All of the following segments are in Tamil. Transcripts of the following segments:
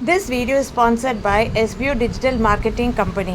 This video is sponsored by SBO Digital Marketing Company.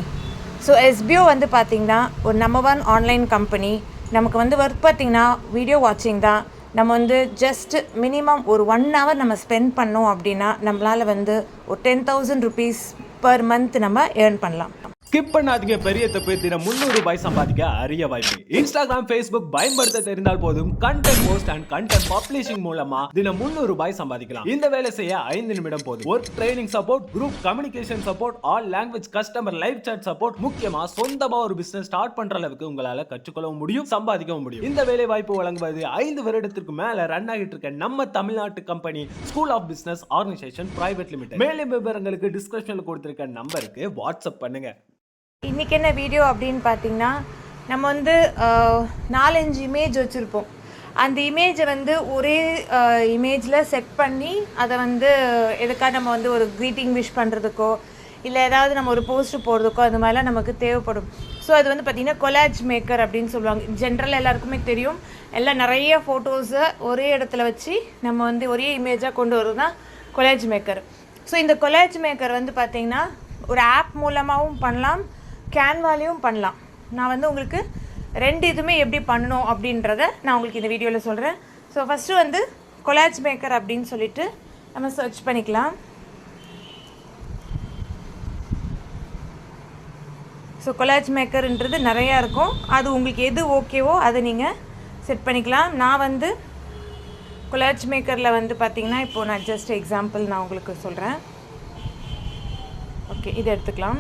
So SBO வந்து பார்த்திங்கன்னா ஒரு நம்பர் 1 ஆன்லைன் கம்பெனி. நமக்கு வந்து ஒர்க் பார்த்திங்கன்னா வீடியோ வாட்சிங் தான். நம்ம வந்து ஜஸ்ட் மினிமம் ஒரு 1 hour நம்ம ஸ்பெண்ட் பண்ணோம் அப்படின்னா நம்மளால் வந்து ஒரு 10,000 rupees per month நம்ம ஏர்ன் பண்ணலாம். ஸ்கிப் பண்ணாதீங்க, பெரிய தப்பு. தினம் 300 ரூபாய் சம்பாதிக்க அரிய வாய்ப்பு. இன்ஸ்டாகிராம், ஃபேஸ்புக் பயன்படுத்த தெரிந்தால் போதும் content post and content publishing மூலமா தினம் 300 ரூபாய் சம்பாதிக்கலாம். இந்த வேலை செய்ய 5 நிமிடம் போதும். Work training support, group communication support, all language customer live chat support, முக்கியமா சொந்தமா ஒரு பிசினஸ் ஸ்டார்ட் பண்ற அளவுக்கு உங்களால கற்றுக்கொள்ளவும் முடியும், சம்பாதிக்கவும் முடியும். இந்த வேலை வாய்ப்பு வழங்குவது 5 வருடத்திற்கு மேல ரன் ஆகிட்டு இருக்க நம்ம தமிழ்நாட்டு company school of business organisation private limited. மேலும் விவரங்களுக்கு டிஸ்கிரிப்ஷன்ல கொடுத்திருக்க நம்பருக்கு வாட்ஸ்அப் பண்ணுங்க. இன்றைக்கி என்ன வீடியோ அப்படின்னு பார்த்தீங்கன்னா, நம்ம வந்து 4-5 இமேஜ் வச்சுருப்போம். அந்த இமேஜை வந்து ஒரே இமேஜில் செட் பண்ணி அதை வந்து எதுக்காக நம்ம வந்து ஒரு க்ரீட்டிங் விஷ் பண்ணுறதுக்கோ இல்லை ஏதாவது நம்ம ஒரு போஸ்ட் போடுறதுக்கோ அந்த மாதிரிலாம் நமக்கு தேவைப்படும். ஸோ அது வந்து பார்த்திங்கன்னா கொலாஜ் மேக்கர் அப்படின்னு சொல்லுவாங்க. ஜென்ரலாக எல்லாருக்குமே தெரியும். எல்லாம் நிறைய ஃபோட்டோஸை ஒரே இடத்துல வச்சு நம்ம வந்து ஒரே இமேஜாக கொண்டு வருது தான் கொலாஜ் மேக்கர். ஸோ இந்த கொலாஜ் மேக்கர் வந்து பார்த்திங்கன்னா ஒரு ஆப் மூலமாகவும் பண்ணலாம், கேன்வாலையும் பண்ணலாம். நான் வந்து உங்களுக்கு 2 இதுவுமே எப்படி பண்ணணும் அப்படின்றத நான் உங்களுக்கு இந்த வீடியோவில் சொல்கிறேன். ஸோ ஃபஸ்ட்டு வந்து கொலாஜ் மேக்கர் அப்படின்னு சொல்லிட்டு நம்ம சர்ச் பண்ணிக்கலாம். ஸோ கொலாஜ் மேக்கர்ன்றது நிறையா இருக்கும். அது உங்களுக்கு எது ஓகேவோ அதை நீங்கள் செட் பண்ணிக்கலாம். நான் வந்து கொலாஜ் மேக்கரில் வந்து பார்த்திங்கன்னா இப்போது நான் ஜஸ்ட் எக்ஸாம்பிள் நான் உங்களுக்கு சொல்கிறேன். ஓகே, இதை எடுத்துக்கலாம்.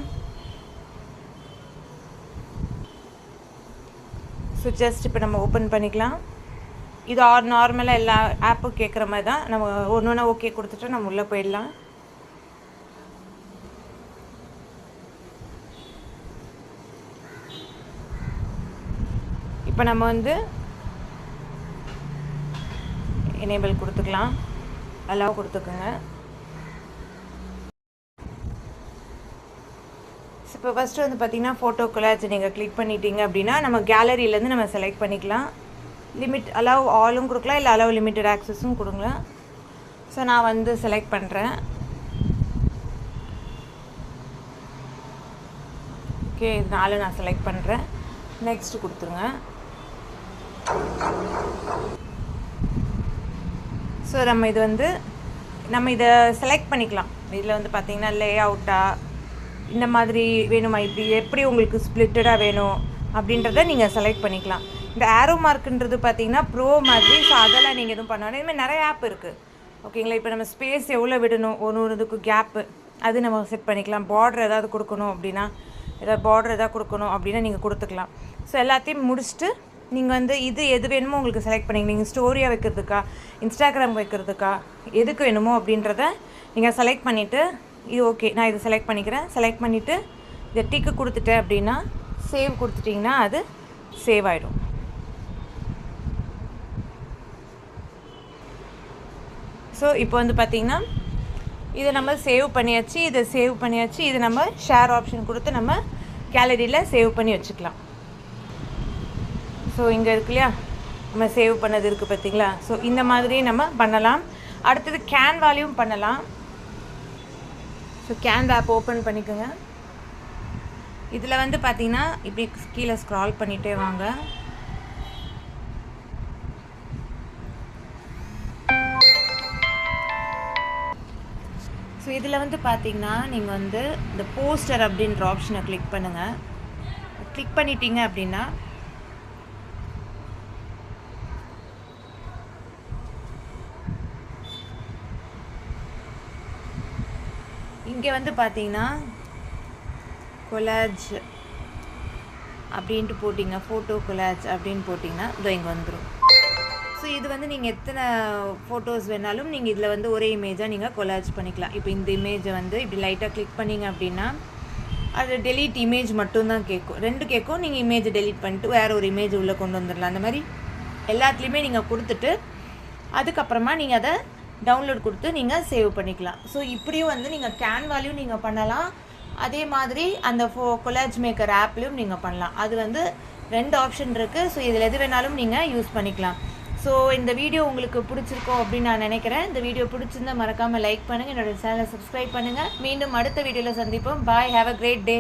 ஸோ ஜஸ்ட் இப்போ நம்ம ஓப்பன் பண்ணிக்கலாம். இது நார்மலாக எல்லா ஆப்பும் கேட்குற மாதிரி தான். நம்ம ஒன்று ஒன்றா ஓகே கொடுத்துட்டு நம்ம உள்ளே போயிடலாம். இப்போ நம்ம வந்து எனேபிள் கொடுத்துக்கலாம், அலோவ் கொடுத்துக்கோங்க. இப்போ ஃபஸ்ட்டு வந்து பார்த்திங்கன்னா ஃபோட்டோ கொலாஜ் நீங்கள் கிளிக் பண்ணிட்டீங்க அப்படின்னா நம்ம கேலரியிலேருந்து நம்ம செலக்ட் பண்ணிக்கலாம். லிமிட் அலோவ் ஆலும் கொடுக்கலாம், இல்லை அலோவ் லிமிட்டட் ஆக்சஸும் கொடுங்க. ஸோ நான் வந்து செலக்ட் பண்ணுறேன். ஓகே, இது 4 நான் செலக்ட் பண்ணுறேன். நெக்ஸ்ட்டு கொடுத்துருங்க. ஸோ நம்ம இது வந்து நம்ம இதை செலக்ட் பண்ணிக்கலாம். இதில் வந்து பார்த்திங்கன்னா லே அவுட்டாக இந்த மாதிரி வேணுமா, இப்படி எப்படி உங்களுக்கு ஸ்ப்ளிட்டடாக வேணும் அப்படின்றத நீங்கள் செலக்ட் பண்ணிக்கலாம். இந்த ஆரோ மார்க்குன்றது பார்த்திங்கன்னா ப்ரோ மாதிரி. ஸோ அதெல்லாம் நீங்கள் எதுவும் பண்ணணும். இதுமாதிரி நிறைய ஆப் இருக்குது. ஓகேங்களா. இப்போ நம்ம ஸ்பேஸ் எவ்வளோ விடணும், ஒரு இதுக்கு கேப்பு அது நம்ம செட் பண்ணிக்கலாம். பார்டர் ஏதாவது கொடுக்கணும் அப்படின்னா, பார்டர் எதாவது கொடுக்கணும் அப்படின்னா நீங்கள் கொடுத்துக்கலாம். ஸோ எல்லாத்தையும் முடிச்சுட்டு நீங்கள் வந்து இது எது வேணுமோ உங்களுக்கு செலக்ட் பண்ணிங்க. நீங்கள் ஸ்டோரியாக வைக்கிறதுக்கா, இன்ஸ்டாகிராம் வைக்கிறதுக்கா, எதுக்கு வேணுமோ அப்படின்றத நீங்கள் செலக்ட் பண்ணிவிட்டு இது ஓகே நான் இதை செலக்ட் பண்ணிக்கிறேன். செலக்ட் பண்ணிவிட்டு இதை டிக்கு கொடுத்துட்டேன் அப்படின்னா சேவ் கொடுத்துட்டிங்கன்னா அது சேவ் ஆகிடும். ஸோ இப்போ வந்து பார்த்திங்கன்னா இதை நம்ம சேவ் பண்ணியாச்சு. இதை சேவ் பண்ணியாச்சு. இது நம்ம ஷேர் ஆப்ஷன் கொடுத்து நம்ம கேலரியில் சேவ் பண்ணி வச்சுக்கலாம். ஸோ இங்கே இருக்கு இல்லையா, நம்ம சேவ் பண்ணது இருக்குது பார்த்திங்களா. ஸோ இந்த மாதிரி நம்ம பண்ணலாம். அடுத்தது கேன்வாலையும் பண்ணலாம். ஸோ கேன்வா ஆப் ஓப்பன் பண்ணிக்கோங்க. இதில் வந்து பார்த்திங்கன்னா இப்படி கீழே ஸ்க்ரால் பண்ணிகிட்டே வாங்க. ஸோ இதில் வந்து பார்த்திங்கன்னா நீங்கள் வந்து இந்த போஸ்டர் அப்படின்ற ஆப்ஷனை கிளிக் பண்ணுங்கள். கிளிக் பண்ணிட்டீங்க அப்படின்னா இங்கே வந்து பார்த்தீங்கன்னா கொலாஜ் அப்படின்ட்டு போட்டிங்க, ஃபோட்டோ கொலாஜ் அப்படின்னு போட்டிங்கன்னா இதோ இங்கே வந்துடும். ஸோ இது வந்து நீங்கள் எத்தனை ஃபோட்டோஸ் வேணாலும் நீங்கள் இதில் வந்து ஒரே இமேஜாக நீங்கள் கொலாஜ் பண்ணிக்கலாம். இப்போ இந்த இமேஜை வந்து இப்படி லைட்டாக கிளிக் பண்ணிங்க அப்படின்னா அது டெலீட் இமேஜ் மட்டும்தான் கேட்கும். 2 கேட்கும். நீங்கள் இமேஜை டெலீட் பண்ணிட்டு வேறு ஒரு இமேஜ் உள்ளே கொண்டு வந்துடலாம். அந்த மாதிரி எல்லாத்துலேயுமே நீங்கள் கொடுத்துட்டு அதுக்கப்புறமா நீங்கள் அதை டவுன்லோட் கொடுத்து நீங்கள் சேவ் பண்ணிக்கலாம். ஸோ இப்படியும் வந்து நீங்கள் கேன்வாலையும் நீங்கள் பண்ணலாம். அதே மாதிரி அந்த கொலாஜ் மேக்கர் ஆப்லேயும் நீங்கள் பண்ணலாம். அது வந்து 2 ஆப்ஷன் இருக்குது. ஸோ இதில் எது வேணாலும் நீங்கள் யூஸ் பண்ணிக்கலாம். ஸோ இந்த வீடியோ உங்களுக்கு பிடிச்சிருக்கோம் அப்படின்னு நான் நினைக்கிறேன். இந்த வீடியோ பிடிச்சிருந்தா மறக்காமல் லைக் பண்ணுங்கள், என்னோட சேனலை சப்ஸ்கிரைப் பண்ணுங்கள். மீண்டும் அடுத்த வீடியோவில் சந்திப்போம். பாய், ஹேவ் அ கிரேட் டே.